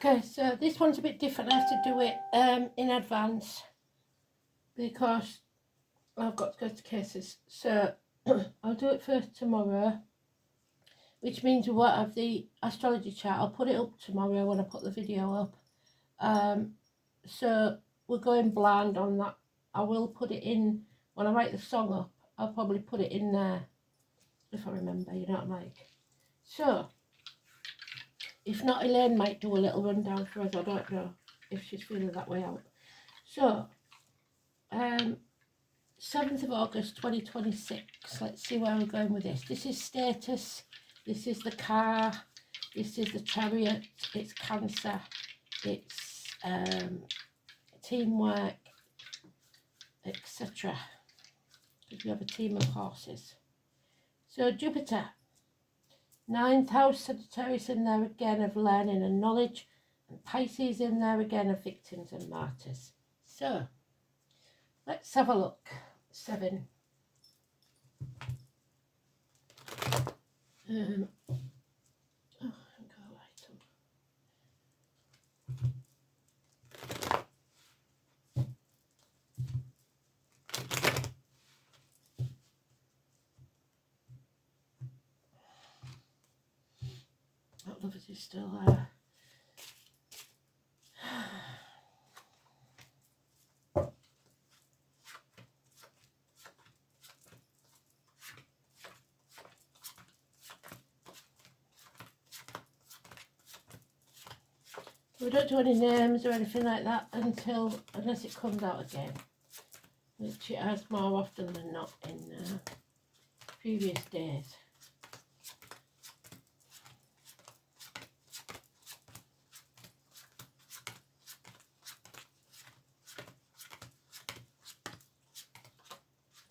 Okay, so this one's a bit different. I have to do it in advance because I've got to go to cases. So I'll do it first tomorrow, which means we won't have the astrology chart. I'll put it up tomorrow when I put the video up. So we're going blind on that. I will put it in when I write the song up. I'll probably put it in there if I remember, you know what I'm like. So if not, Elaine might do a little rundown for us. I don't know if she's feeling that way out. So 7th of August 2026. Let's see where we're going with this. This is status. This is the car. This is the chariot. It's Cancer. It's teamwork, etc. Because we have a team of horses. So Jupiter, 9th house, Sagittarius in there again of learning and knowledge, and Pisces in there again of victims and martyrs. So let's have a look. 7. That love is still there. We don't do any names or anything like that unless it comes out again, which it has more often than not in previous days.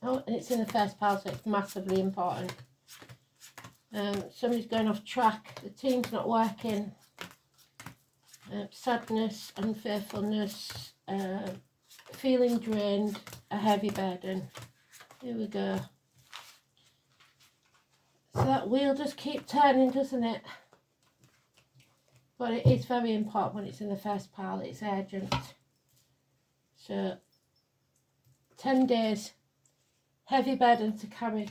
Oh, and it's in the first pile, so it's massively important. Somebody's going off track, the team's not working. Sadness, unfaithfulness, feeling drained, a heavy burden. Here we go. So that wheel does keep turning, doesn't it? But it is very important when it's in the first pile, it's urgent. So 10 days, heavy burden to carry,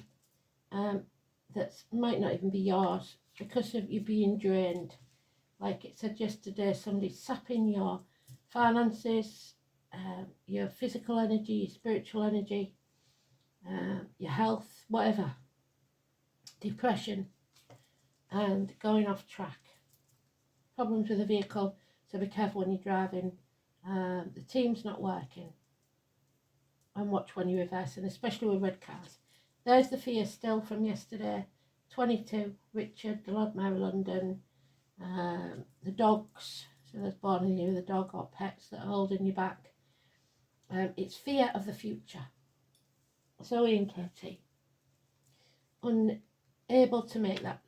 that might not even be yours because of you being drained. Like it said yesterday, somebody's sapping your finances, your physical energy, your spiritual energy, your health, whatever. Depression and going off track. Problems with the vehicle, so be careful when you're driving. The team's not working. And watch when you're reversing, especially with red cars. There's the fear still from yesterday. 22, Richard, the Lord Mayor of London. The dogs, so there's born in you, the dog or pets that are holding you back. It's fear of the future. Zoe and Katie, unable to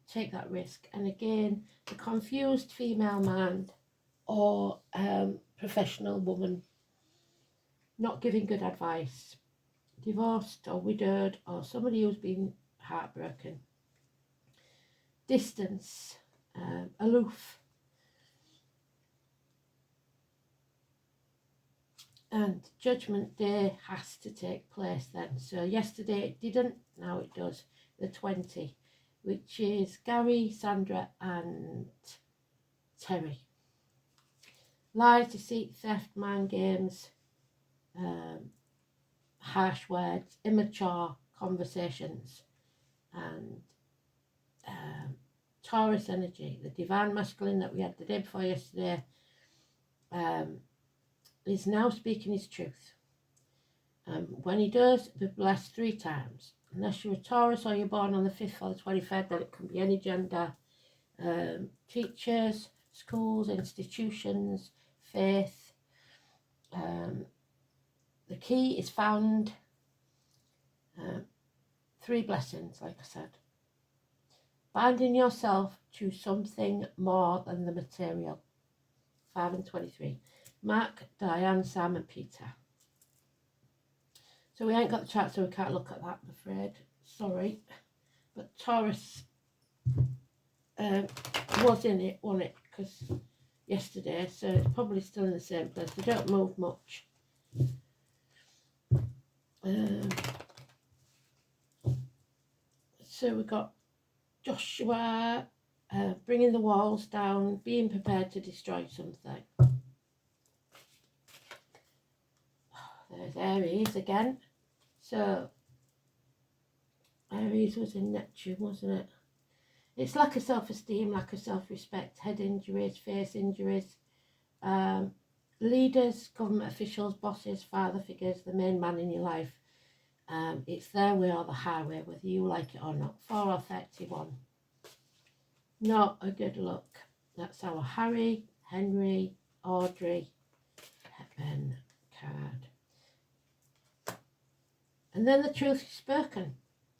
take that risk. And again, the confused female mind or professional woman not giving good advice, divorced or widowed, or somebody who's been heartbroken. Distance, aloof. And Judgment Day has to take place then. So yesterday it didn't, now it does. The 20, which is Gary, Sandra and Terry. Lies, deceit, theft, mind games, harsh words, immature conversations, and Taurus energy, the divine masculine that we had the day before yesterday, is now speaking his truth. When he does, be blessed 3 times. Unless you're a Taurus or you're born on the 5th or the 23rd, then it can be any gender. Teachers, schools, institutions, faith. The key is found. 3 blessings, like I said. Binding yourself to something more than the material. 5 and 23. Mark, Diane, Sam and Peter. So we ain't got the chart, so we can't look at that, I'm afraid. Sorry. But Taurus was in it, wasn't it? Because yesterday, so it's probably still in the same place. They don't move much. So we've got Joshua bringing the walls down, being prepared to destroy something. There's Aries again. So Aries was in Neptune, wasn't it? It's lack of self-esteem, lack of self-respect, head injuries, face injuries. Leaders, government officials, bosses, father figures, the main man in your life. It's their way or the highway, whether you like it or not. 4 or 31. Not a good look. That's our Harry, Henry, Audrey, Hepburn card. And then the truth is spoken.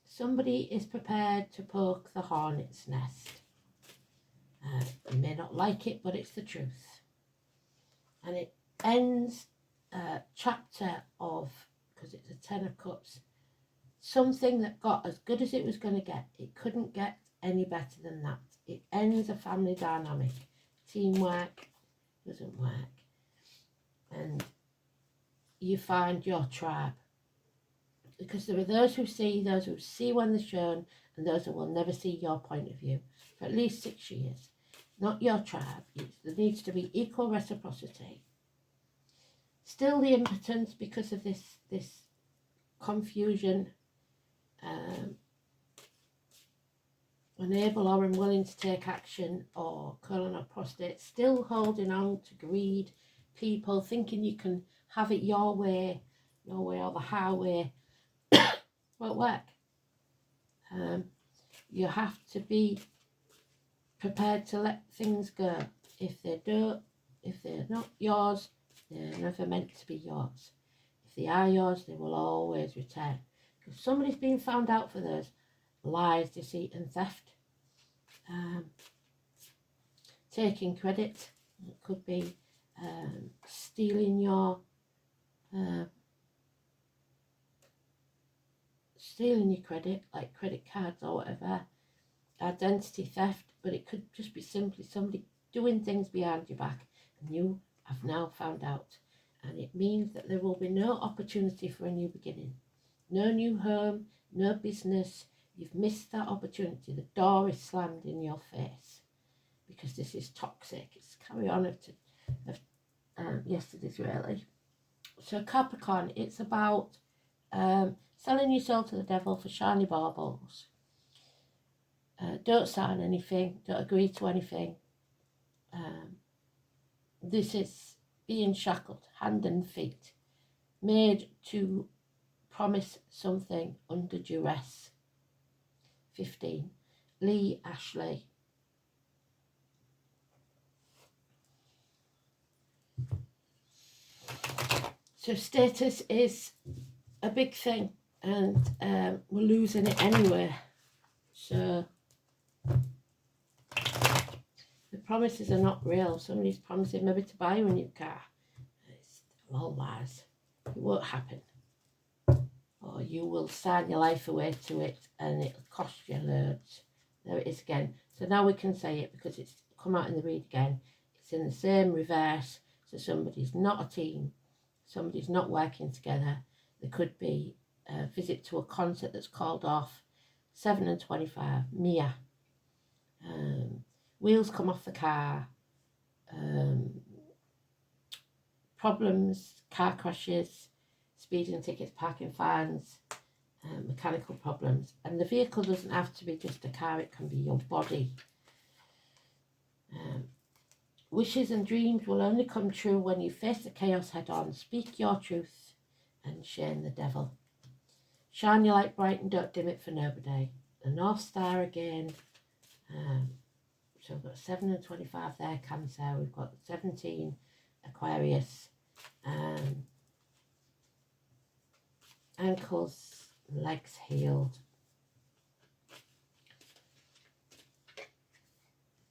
Somebody is prepared to poke the hornet's nest. You may not like it, but it's the truth. And it ends a chapter of, because it's a 10 of cups, something that got as good as it was going to get. It couldn't get any better than that. It ends a family dynamic. Teamwork doesn't work. And you find your tribe. Because there are those who see when they're shown, and those who will never see your point of view for at least 6 years. Not your tribe. There needs to be equal reciprocity. Still the impotence because of this confusion. Unable or unwilling to take action, or colon or prostate. Still holding on to greed. People thinking you can have it your way or the highway. Won't work. You have to be prepared to let things go. If they're not yours, they're never meant to be yours. If they are yours, they will always return. Because somebody's been found out for those lies, deceit and theft. Taking credit. It could be stealing your credit, like credit cards or whatever. Identity theft, but it could just be simply somebody doing things behind your back, and you have now found out. And it means that there will be no opportunity for a new beginning. No new home, no business. You've missed that opportunity. The door is slammed in your face because this is toxic. It's carry on of yesterday's really. So Capricorn, it's about selling your soul to the devil for shiny baubles. Don't sign anything. Don't agree to anything. This is being shackled, hand and feet, made to promise something under duress. 15. Lee Ashley. So status is a big thing, and we're losing it anyway. So the promises are not real. Somebody's promising maybe to buy you a new car. It's all lies. It won't happen. Or you will sign your life away to it and it'll cost you loads. There it is again. So now we can say it because it's come out in the read again. It's in the same reverse. So somebody's not a team. Somebody's not working together. There could be a visit to a concert that's called off. 7 and 25. Mia. Wheels come off the car. Problems. Car crashes. Speeding tickets, parking fines, mechanical problems. And the vehicle doesn't have to be just a car, it can be your body. Wishes and dreams will only come true when you face the chaos head on, speak your truth and shame the devil. Shine your light bright and don't dim it for nobody. The North Star again. So we've got 7 and 25 there, Cancer. We've got 17, Aquarius. Ankles, legs healed.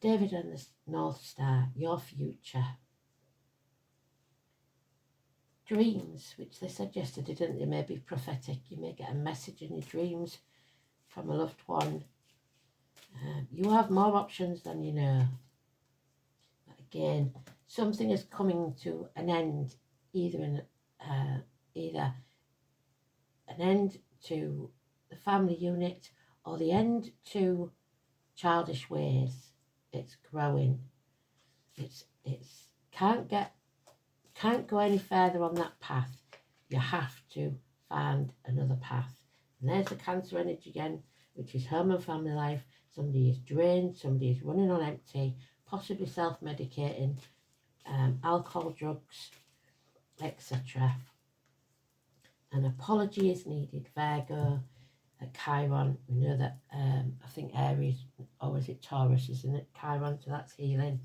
David and the North Star, your future. Dreams, which they said yesterday, didn't they, may be prophetic. You may get a message in your dreams from a loved one. You have more options than you know. But Again, something is coming to an end, either an end to the family unit or the end to childish ways. It's growing. It's can't go any further on that path. You have to find another path. And there's the Cancer energy again, which is home and family life. Somebody is drained, somebody is running on empty, possibly self-medicating, alcohol, drugs, etc. An apology is needed. Virgo, Chiron, we know that, I think Aries, or is it Taurus, isn't it? Chiron, so that's healing.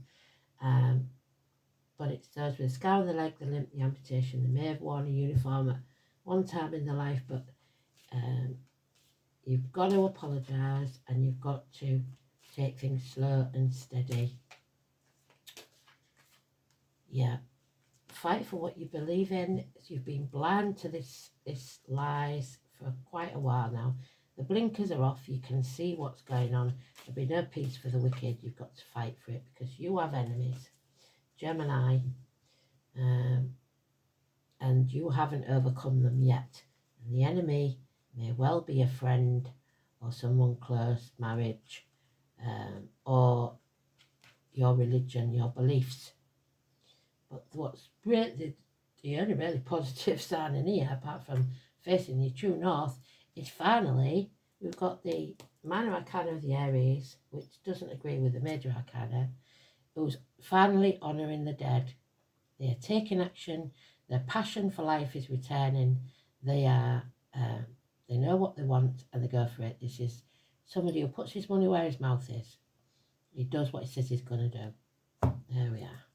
But it's those with the scar on the leg, the limp, the amputation. They may have worn a uniform at one time in their life, but you've got to apologise and you've got to take things slow and steady. Yeah. Fight for what you believe in. You've been blind to this lies for quite a while now. The blinkers are off. You can see what's going on. There'll be no peace for the wicked. You've got to fight for it because you have enemies. Gemini. And you haven't overcome them yet. And the enemy may well be a friend or someone close, marriage, or your religion, your beliefs. But what's great, the only really positive sign in here, apart from facing your true north, is finally we've got the minor arcana of the Aries, which doesn't agree with the major arcana, who's finally honouring the dead. They are taking action. Their passion for life is returning. They are, they know what they want and they go for it. This is somebody who puts his money where his mouth is. He does what he says he's going to do. There we are.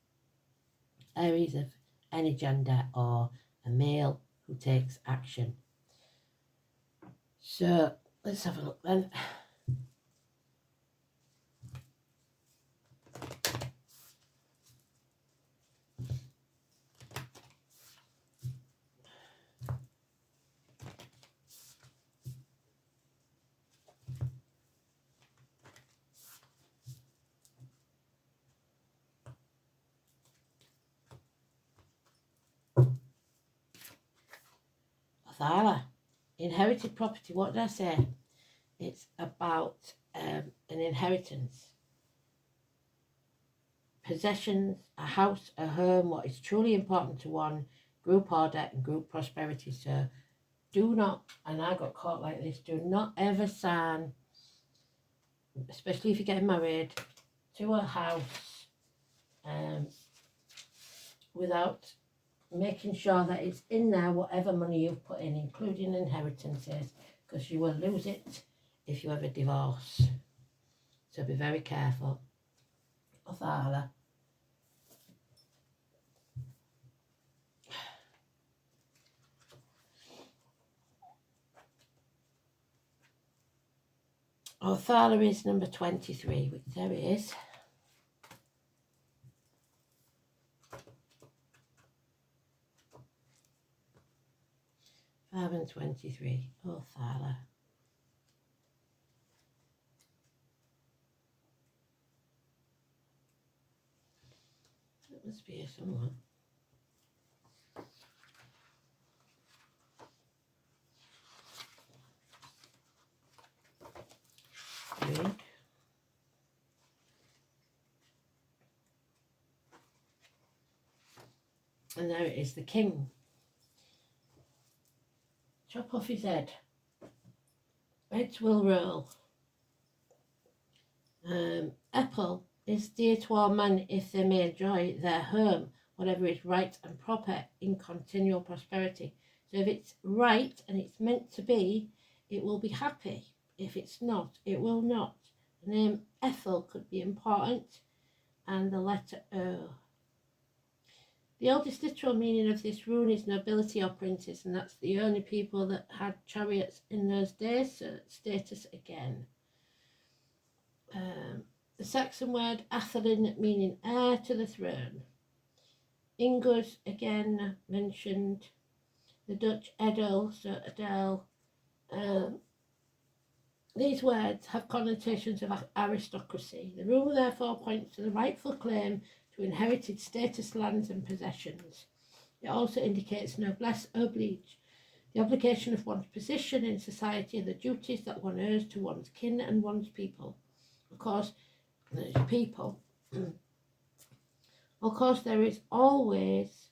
Aries of any gender or a male who takes action. So let's have a look then. Othala, inherited property. What did I say? It's about an inheritance. Possessions, a house, a home, what is truly important to one, group order and group prosperity. So do not, and I got caught like this, do not ever sign, especially if you're getting married, to a house without making sure that it's in there, whatever money you've put in, including inheritances, because you will lose it if you ever divorce. So be very careful. Othala. Othala is number 23, which there is. Five and 23, Othala. It must be here somewhere. Good. And there it is, the king. Chop off his head. Heads will roll. Apple is dear to all men if they may enjoy their home, whatever is right and proper in continual prosperity. So if it's right and it's meant to be, it will be happy. If it's not, it will not. The name Ethel could be important, and the letter O. The oldest literal meaning of this rune is nobility or princes, and that's the only people that had chariots in those days, so status again. The Saxon word Athelin meaning heir to the throne. Ingus again mentioned. The Dutch Edel, so Adele. These words have connotations of aristocracy. The rule therefore points to the rightful claim to inherited status, lands and possessions. It also indicates noblesse oblige, the obligation of one's position in society and the duties that one owes to one's kin and one's people. Of course, there is always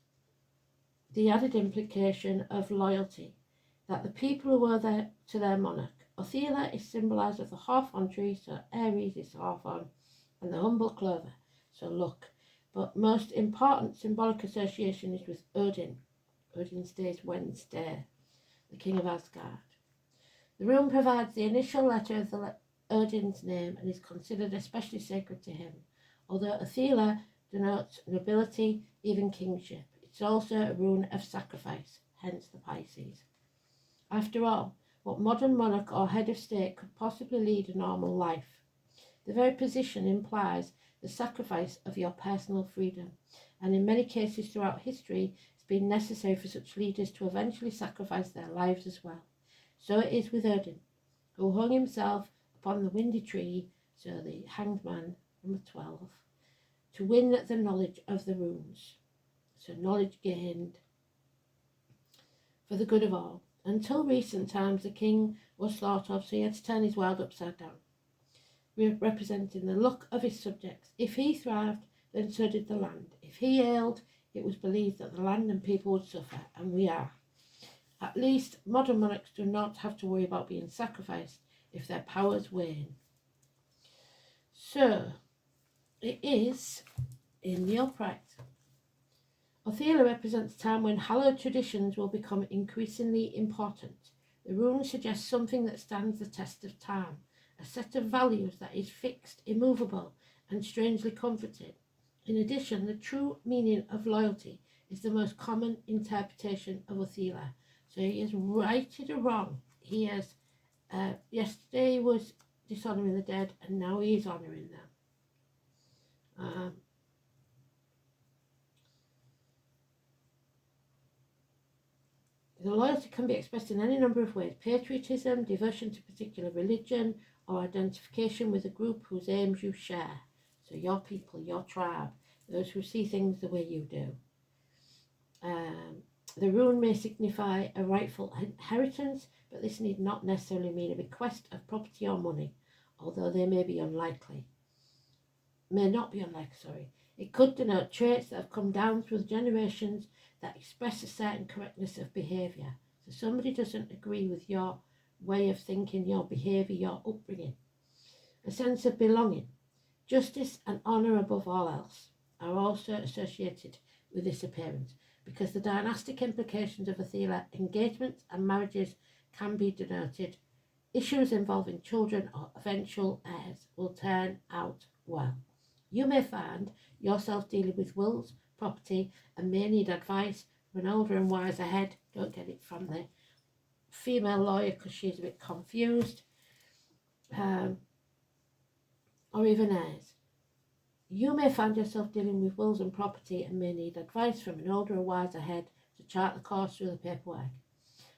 the added implication of loyalty, that the people who owe to their monarch. Othila is symbolised as the hawthorn tree, so Aries is hawthorn, and the humble clover, so luck. But most important symbolic association is with Odin. Odin's day is Wednesday, the king of Asgard. The rune provides the initial letter of Odin's name and is considered especially sacred to him, although Othila denotes nobility, even kingship. It's also a rune of sacrifice, hence the Pisces. After all, what modern monarch or head of state could possibly lead a normal life? The very position implies the sacrifice of your personal freedom, and in many cases throughout history, it's been necessary for such leaders to eventually sacrifice their lives as well. So it is with Odin, who hung himself upon the windy tree, so the Hanged Man, number 12, to win the knowledge of the runes. So knowledge gained for the good of all. Until recent times, the king was thought of, so he had to turn his world upside down, representing the luck of his subjects. If he thrived, then so did the land. If he ailed, it was believed that the land and people would suffer, and we are. At least modern monarchs do not have to worry about being sacrificed if their powers wane. So, it is in the upright. Othila represents a time when hallowed traditions will become increasingly important. The rune suggests something that stands the test of time, a set of values that is fixed, immovable, and strangely comforting. In addition, the true meaning of loyalty is the most common interpretation of Othila. So he is righted or wrong. He has, yesterday he was dishonouring the dead, and now he is honouring them. The loyalty can be expressed in any number of ways: patriotism, devotion to a particular religion, or identification with a group whose aims you share. So your people, your tribe, those who see things the way you do. The rune may signify a rightful inheritance, but this need not necessarily mean a bequest of property or money, although they may be unlikely. It could denote traits that have come down through the generations that express a certain correctness of behaviour. So somebody doesn't agree with your way of thinking, your behaviour, your upbringing. A sense of belonging. Justice and honour above all else are also associated with this appearance, because the dynastic implications of Othila engagements and marriages can be denoted. Issues involving children or eventual heirs will turn out well. You may find yourself dealing with wills, property, and may need advice from an older and wiser head. Don't get it from the female lawyer because she's a bit confused. Or even heirs. You may find yourself dealing with wills and property and may need advice from an older or wiser head to chart the course through the paperwork.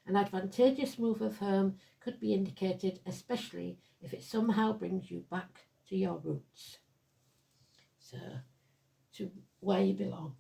An advantageous move of home could be indicated, especially if it somehow brings you back to your roots. So, to where you belong.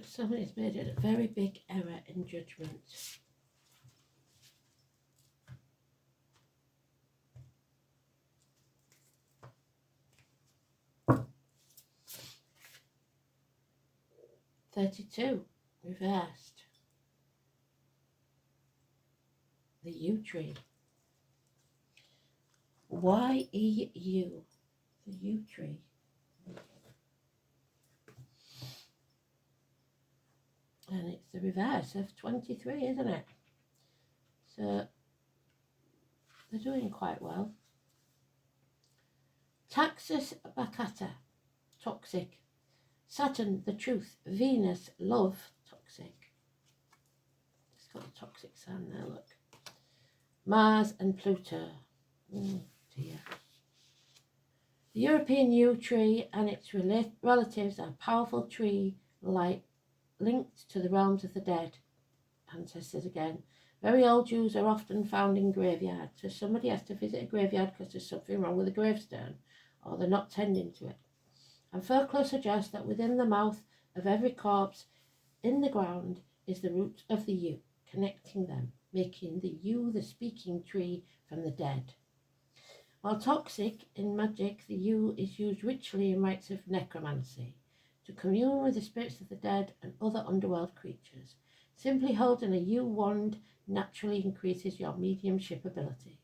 Somebody's made a very big error in judgment. (32) reversed. The yew tree. Y-E-U. The yew tree. And it's the reverse of 23, isn't it? So they're doing quite well. Taxus Bacata, toxic. Saturn, the truth. Venus, love, toxic. It's got the toxic sign there, look. Mars and Pluto. Dear. The European yew tree and its relatives are powerful tree like linked to the realms of the dead. Ancestors again. Very old Jews are often found in graveyards, so somebody has to visit a graveyard because there's something wrong with the gravestone, or they're not tending to it. And folklore suggests that within the mouth of every corpse in the ground is the root of the yew, connecting them, making the yew the speaking tree from the dead. While toxic in magic, the yew is used ritually in rites of necromancy, to commune with the spirits of the dead and other underworld creatures. Simply holding a yew wand naturally increases your mediumship ability.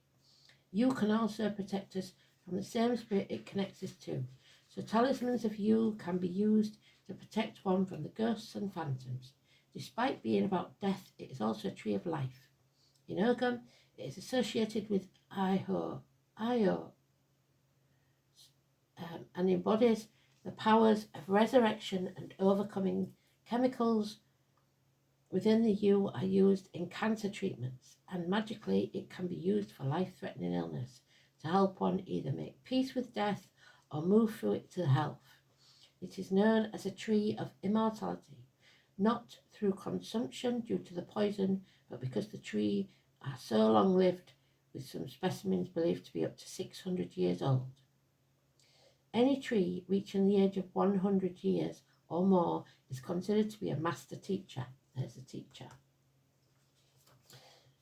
Yew can also protect us from the same spirit it connects us to, so talismans of yew can be used to protect one from the ghosts and phantoms. Despite being about death, it is also a tree of life. In Ogham, it is associated with Io, and embodies the powers of resurrection and overcoming. Chemicals within the yew are used in cancer treatments, and magically it can be used for life-threatening illness to help one either make peace with death or move through it to health. It is known as a tree of immortality, not through consumption due to the poison, but because the tree are so long-lived, with some specimens believed to be up to 600 years old. Any tree reaching the age of 100 years or more is considered to be a master teacher. There's a teacher.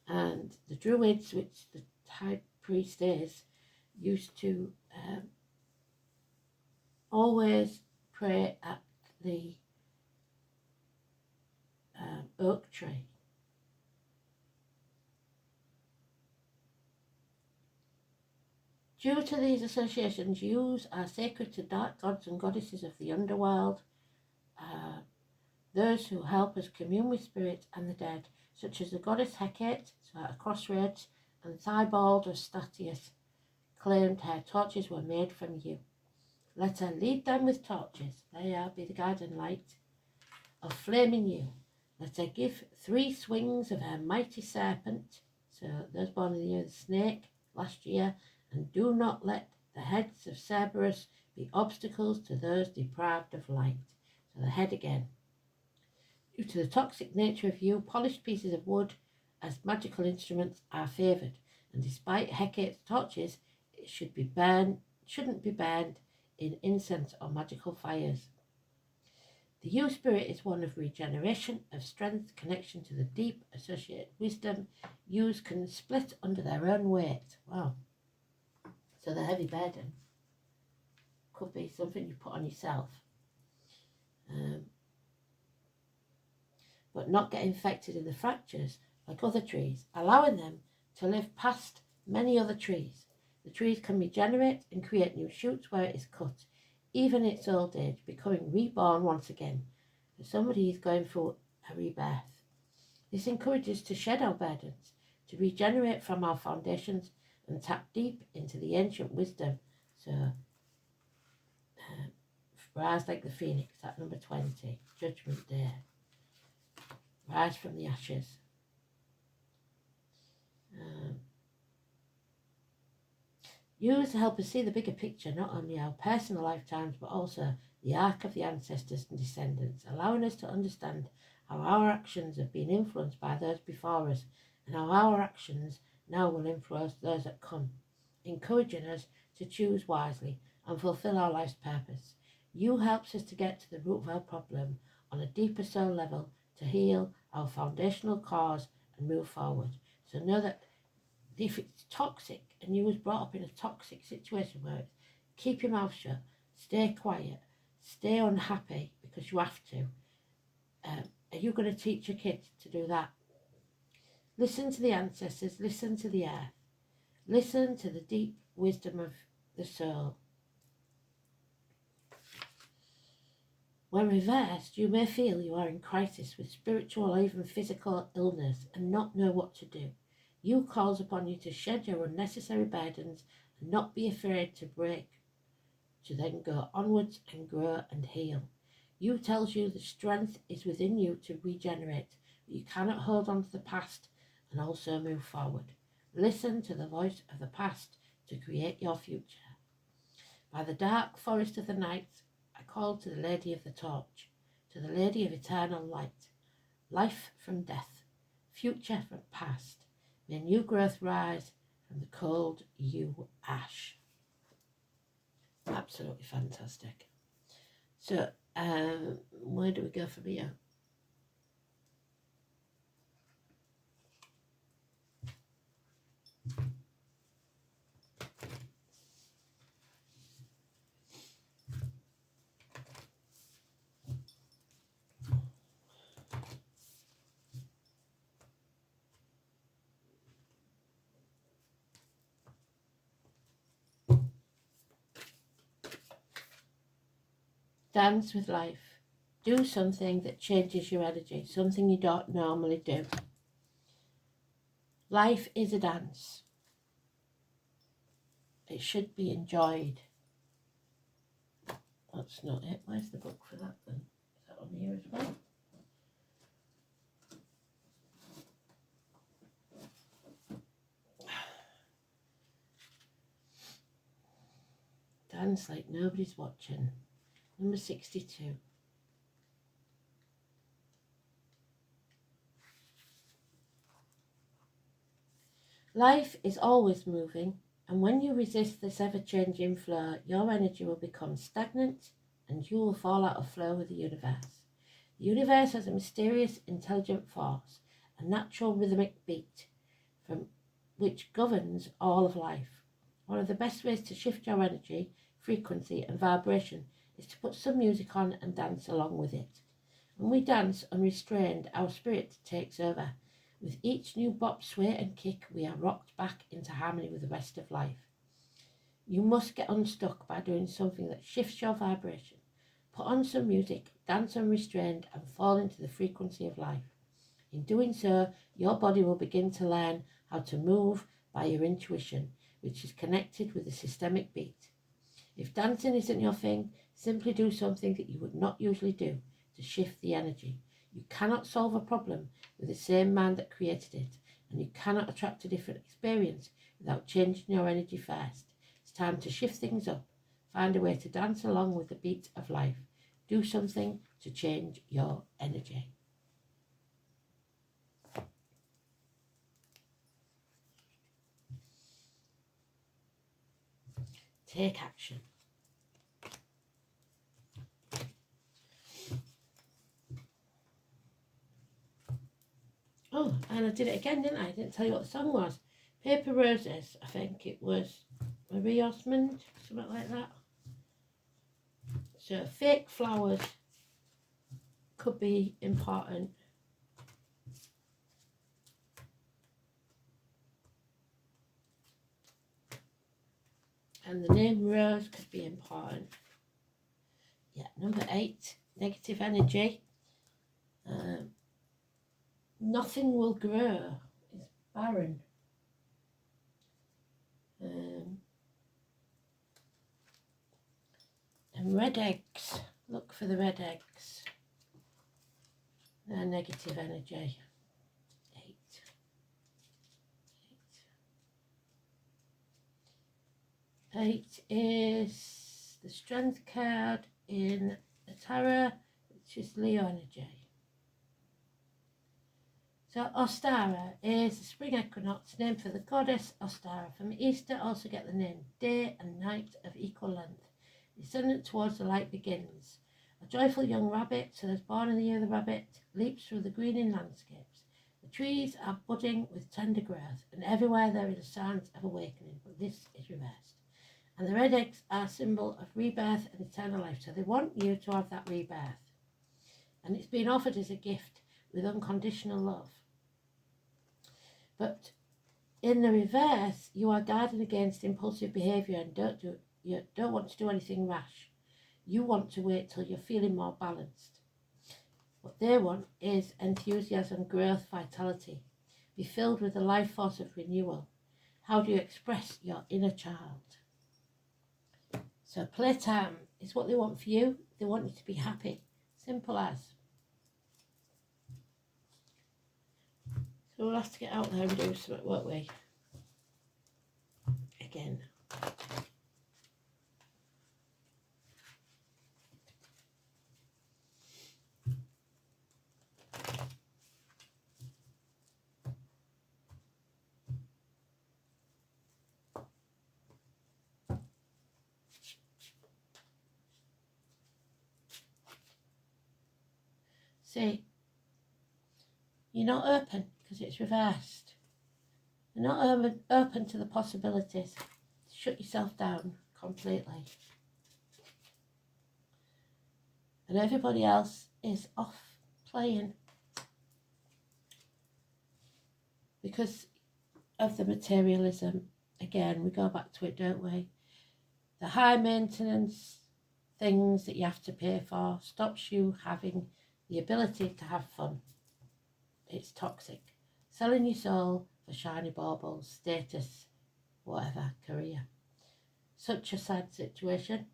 And the Druids, which the high priest is, used to always pray at the oak tree. Due to these associations, yews are sacred to dark gods and goddesses of the underworld, those who help us commune with spirits and the dead, such as the goddess Hecate, so at a crossroads, and Thibault or Statius claimed her torches were made from yew. Let her lead them with torches, they are be the guiding light of flaming yew. Let her give 3 swings of her mighty serpent, so those born in the year of the snake last year, and do not let the heads of Cerberus be obstacles to those deprived of light. So the head again. Due to the toxic nature of yew, polished pieces of wood as magical instruments are favoured, and despite Hecate's torches, it shouldn't be burned in incense or magical fires. The yew spirit is one of regeneration, of strength, connection to the deep, associated wisdom. Yews can split under their own weight. Wow. So the heavy burden could be something you put on yourself. But not get infected in the fractures like other trees, allowing them to live past many other trees. The trees can regenerate and create new shoots where it is cut, even in its old age, becoming reborn once again. So somebody is going through a rebirth. This encourages us to shed our burdens, to regenerate from our foundations and tap deep into the ancient wisdom. So, rise like the phoenix, at number 20, Judgment Day. Rise from the ashes. Use to help us see the bigger picture, not only our personal lifetimes, but also the arc of the ancestors and descendants, allowing us to understand how our actions have been influenced by those before us, and how our actions now will influence those that come, encouraging us to choose wisely and fulfill our life's purpose. You helps us to get to the root of our problem on a deeper soul level, to heal our foundational cause and move forward. So know that if it's toxic and you was brought up in a toxic situation where it's keep your mouth shut, stay quiet, stay unhappy because you have to, are you going to teach your kids to do that? Listen to the ancestors, listen to the earth, listen to the deep wisdom of the soul. When reversed, you may feel you are in crisis with spiritual or even physical illness and not know what to do. You calls upon you to shed your unnecessary burdens and not be afraid to break, to then go onwards and grow and heal. You tells you the strength is within you to regenerate, but you cannot hold on to the past and also move forward. Listen to the voice of the past to create your future. By the dark forest of the night, I called to the Lady of the Torch, to the Lady of Eternal Light. Life from death, future from past, may new growth rise from the cold yew ash. Absolutely fantastic. So, where do we go from here? Dance with life. Do something that changes your energy, something you don't normally do. Life is a dance. It should be enjoyed. That's not it. Where's the book for that then? Is that on here as well? Dance like nobody's watching. Number 62. Life is always moving, and when you resist this ever-changing flow, your energy will become stagnant and you will fall out of flow with the universe. The universe has a mysterious, intelligent force, a natural rhythmic beat, from which governs all of life. One of the best ways to shift your energy, frequency and vibration is to put some music on and dance along with it. When we dance unrestrained, our spirit takes over. With each new bop, sway and kick, we are rocked back into harmony with the rest of life. You must get unstuck by doing something that shifts your vibration. Put on some music, dance unrestrained and fall into the frequency of life. In doing so, your body will begin to learn how to move by your intuition, which is connected with the systemic beat. If dancing isn't your thing, simply do something that you would not usually do to shift the energy. You cannot solve a problem with the same mind that created it, and you cannot attract a different experience without changing your energy first. It's time to shift things up. Find a way to dance along with the beat of life. Do something to change your energy. Take action. Oh, and I did it again, didn't I? I didn't tell you what the song was. Paper Roses, I think it was Marie Osmond, something like that. So fake flowers could be important. And the name Rose could be important. Yeah, number 8, negative energy. Nothing will grow. It's barren. And red eggs. Look for the red eggs. They're negative energy. 8 is the strength card in the tarot, which is Leo energy. So Ostara is the spring equinox, named for the goddess Ostara. From Easter also get the name day and night of equal length. Descendant towards the light begins. A joyful young rabbit, so that's born in the year of the rabbit, leaps through the greening landscapes. The trees are budding with tender growth, and everywhere there is signs of awakening, but this is reversed. And the red eggs are a symbol of rebirth and eternal life, so they want you to have that rebirth. And it's been offered as a gift with unconditional love. But in the reverse, you are guarded against impulsive behaviour and you don't want to do anything rash. You want to wait till you're feeling more balanced. What they want is enthusiasm, growth, vitality. Be filled with the life force of renewal. How do you express your inner child? So playtime is what they want for you. They want you to be happy. Simple as. So we'll have to get out there and do something, won't we? Again. See, you're not open because it's reversed. You're not open to the possibilities. Shut yourself down completely. And everybody else is off playing because of the materialism. Again, we go back to it, don't we? The high maintenance things that you have to pay for stops you having the ability to have fun. It's toxic. Selling your soul for shiny baubles, status, whatever, career. Such a sad situation.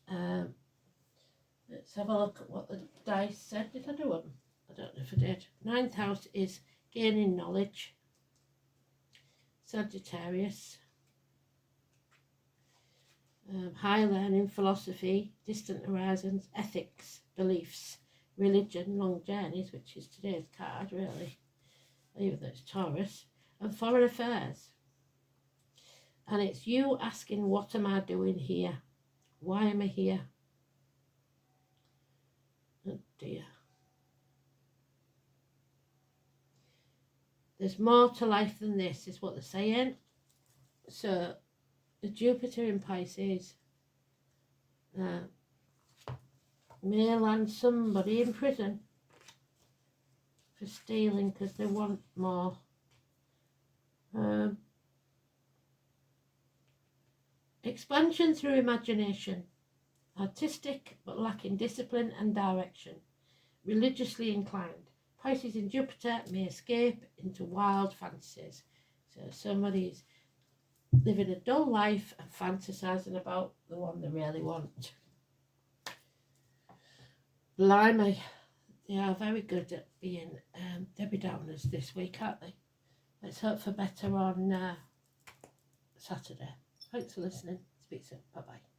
Let's have a look at what the dice said. Did I do them? I don't know if I did. 9th house is gaining knowledge. Sagittarius. High learning, philosophy, distant horizons, ethics, beliefs, religion, long journeys, which is today's card, really, even though it's Taurus, and foreign affairs. And it's you asking, what am I doing here? Why am I here? Oh dear. There's more to life than this, is what they're saying. So, the Jupiter in Pisces may land somebody in prison for stealing because they want more. Expansion through imagination. Artistic but lacking discipline and direction. Religiously inclined. Pisces in Jupiter may escape into wild fantasies. So somebody's living a dull life and fantasising about the one they really want. Blimey, they are very good at being Debbie Downers this week, aren't they? Let's hope for better on Saturday. Thanks for listening. Speak soon. Bye-bye.